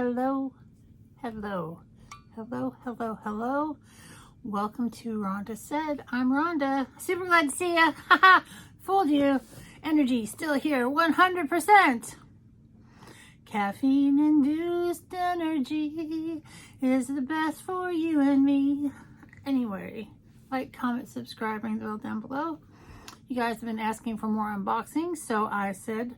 Hello, hello, hello, hello, hello. Welcome to Rhonda Said. I'm Rhonda. Super glad to see you. Haha, fooled you. Energy still here, 100%. Caffeine-induced energy is the best for you and me. Anyway, like, comment, subscribe, ring the bell down below. You guys have been asking for more unboxings, so I said,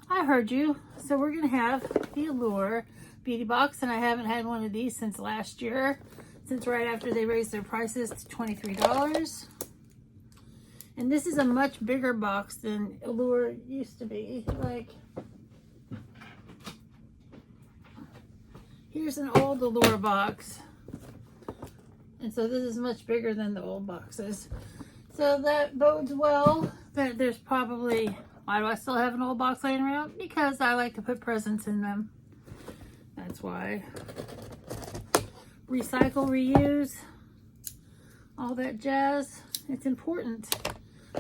I heard you. So we're going to have the Allure beauty box, and I haven't had one of these since last year, since right after they raised their prices to $23. And this is a much bigger box than Allure used to be. Like, here's an old Allure box. And so this is much bigger than the old boxes. So that bodes well that there's probably, why do I still have an old box laying around? Because I like to put presents in them. That's why. Recycle, reuse, all that jazz. It's important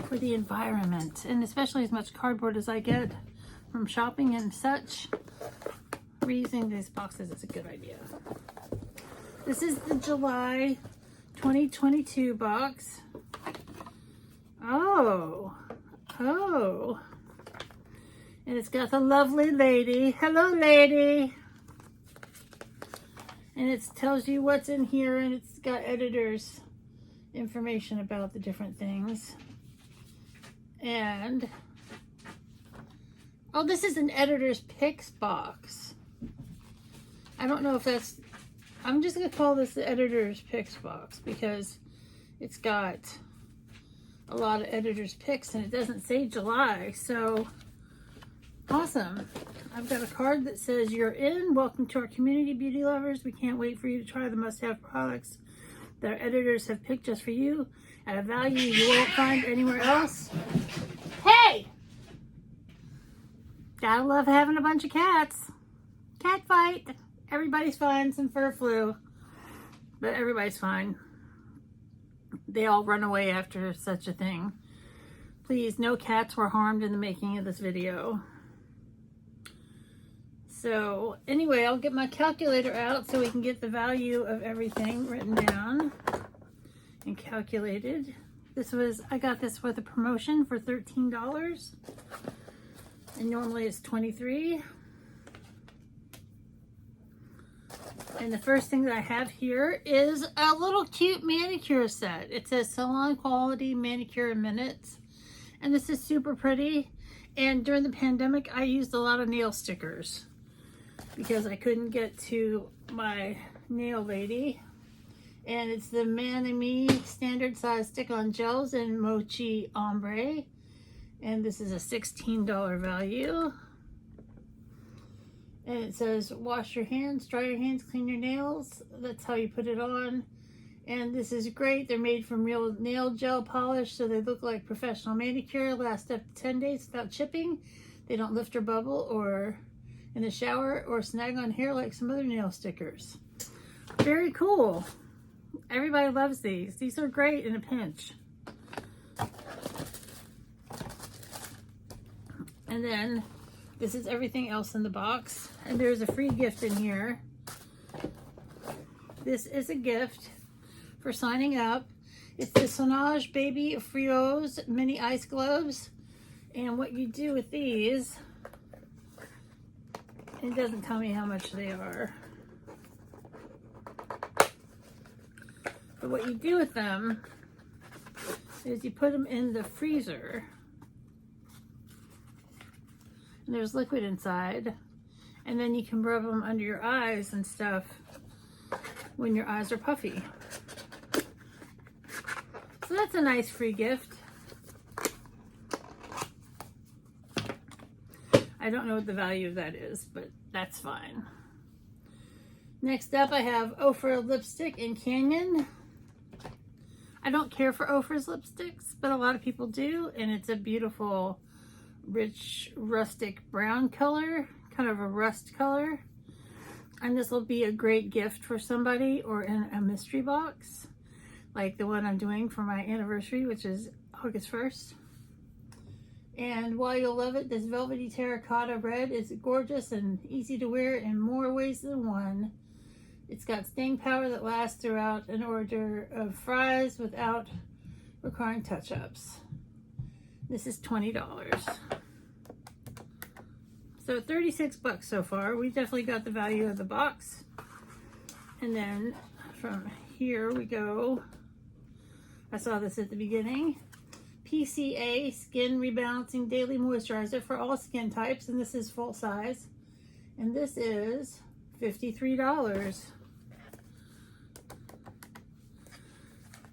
for the environment, and especially as much cardboard as I get from shopping and such. Reusing these boxes is a good idea. This is the July 2022 box. Oh. And it's got the lovely lady. Hello, lady. And it tells you what's in here, and it's got editor's information about the different things. And, oh, this is an editor's picks box. I don't know if that's, I'm just going to call this the editor's picks box because it's got a lot of editor's picks and it doesn't say July. So awesome. I've got a card that says, you're in. Welcome to our community, beauty lovers. We can't wait for you to try the must-have products that our editors have picked just for you at a value you won't find anywhere else. Hey! Gotta love having a bunch of cats. Cat fight. Everybody's fine. Some fur flew. But everybody's fine. They all run away after such a thing. Please, no cats were harmed in the making of this video. So anyway, I'll get my calculator out so we can get the value of everything written down and calculated. I got this with a promotion for $13, and normally it's $23. And the first thing that I have here is a little cute manicure set. It says salon quality manicure in minutes, and this is super pretty. And during the pandemic, I used a lot of nail stickers because I couldn't get to my nail lady. And it's the Man and Me standard size stick-on gels in Mochi Ombre. And this is a $16 value. And it says, wash your hands, dry your hands, clean your nails. That's how you put it on. And this is great. They're made from real nail gel polish, so they look like professional manicure. Last up to 10 days without chipping. They don't lift or bubble or in the shower or snag on hair like some other nail stickers. Very cool. Everybody loves these. These are great in a pinch. And then this is everything else in the box. And there's a free gift in here. This is a gift for signing up. It's the Sonage Baby Frios mini ice gloves. And what you do with these, it doesn't tell me how much they are. But what you do with them is you put them in the freezer. And there's liquid inside. And then you can rub them under your eyes and stuff when your eyes are puffy. So that's a nice free gift. I don't know what the value of that is, but that's fine. Next up, I have Ofra lipstick in Canyon. I don't care for Ofra's lipsticks, but a lot of people do, and it's a beautiful, rich, rustic brown color, kind of a rust color. And this will be a great gift for somebody or in a mystery box, like the one I'm doing for my anniversary, which is August 1st. And while you'll love it, this velvety terracotta red is gorgeous and easy to wear in more ways than one. It's got staying power that lasts throughout an order of fries without requiring touch-ups. This is $20. So 36 bucks so far. We definitely got the value of the box. And then from here we go. I saw this at the beginning. PCA Skin Rebalancing Daily Moisturizer for all skin types. And this is full size. And this is $53.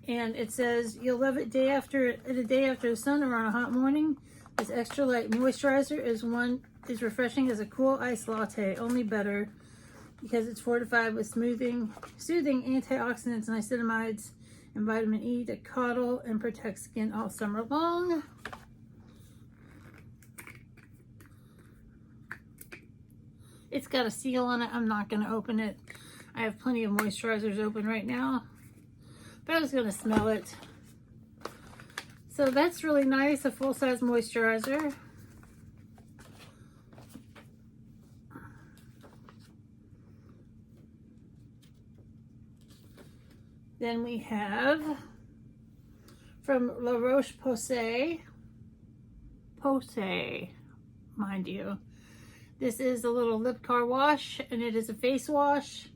And it says, you'll love it day after the sun or on a hot morning. This extra light moisturizer is refreshing as a cool iced latte, only better because it's fortified with soothing antioxidants, niacinamides, and vitamin E to coddle and protect skin all summer long. It's got a seal on it. I'm not going to open it. I have plenty of moisturizers open right now, but I was going to smell it. So that's really nice, a full-size moisturizer. Then we have from La Roche-Posay, mind you. This is a little lip car wash, and it is a face wash.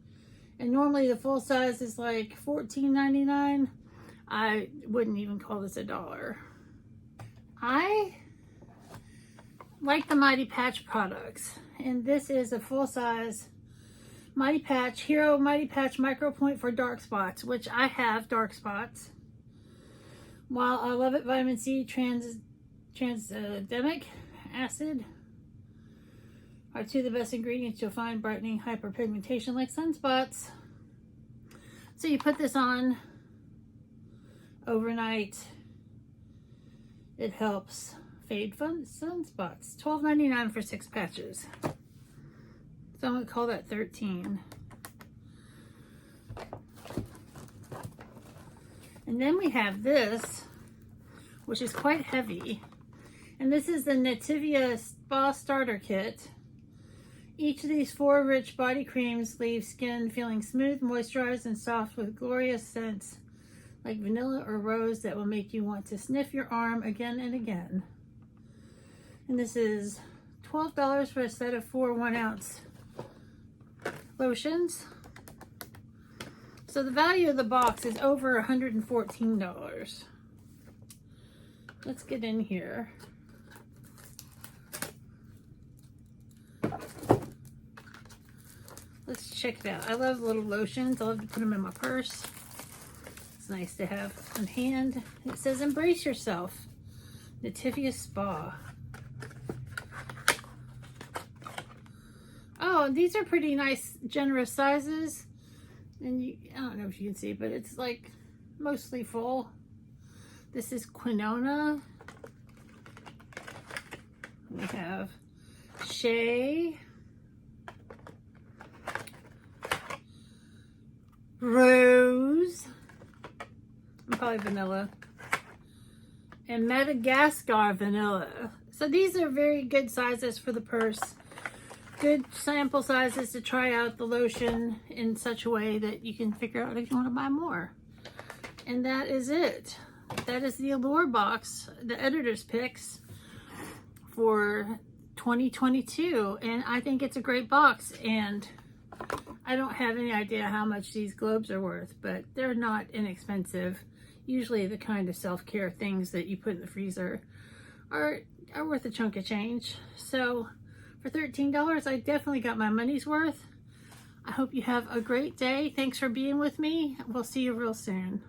And normally the full size is like $14.99. I wouldn't even call this $1. I like the Mighty Patch products, and this is a full size Mighty Patch, Hero Mighty Patch Micro Point for dark spots, which I have dark spots. While I love it, vitamin C, transdemic acid are two of the best ingredients you'll find brightening hyperpigmentation like sunspots. So you put this on overnight. It helps fade sunspots. $12.99 for 6 patches. So I'm going to call that 13. And then we have this, which is quite heavy. And this is the Nativia Spa Starter Kit. Each of these 4 rich body creams leave skin feeling smooth, moisturized, and soft with glorious scents like vanilla or rose that will make you want to sniff your arm again and again. And this is $12 for a set of 4 1-ounce lotions. So the value of the box is over $114. Let's get in here. Let's check it out. I love little lotions. I love to put them in my purse. It's nice to have on hand. It says, embrace yourself. Nativia Spa. Oh, these are pretty nice, generous sizes. And I don't know if you can see, but it's like mostly full. This is quinona. We have shea, rose, and probably vanilla, and Madagascar vanilla. So these are very good sizes for the purse. Good sample sizes to try out the lotion in such a way that you can figure out if you want to buy more. And that is it. That is the Allure box, the editor's picks for 2022. And I think it's a great box. And I don't have any idea how much these globes are worth, but they're not inexpensive. Usually the kind of self-care things that you put in the freezer are worth a chunk of change. So for $13, I definitely got my money's worth. I hope you have a great day. Thanks for being with me. We'll see you real soon.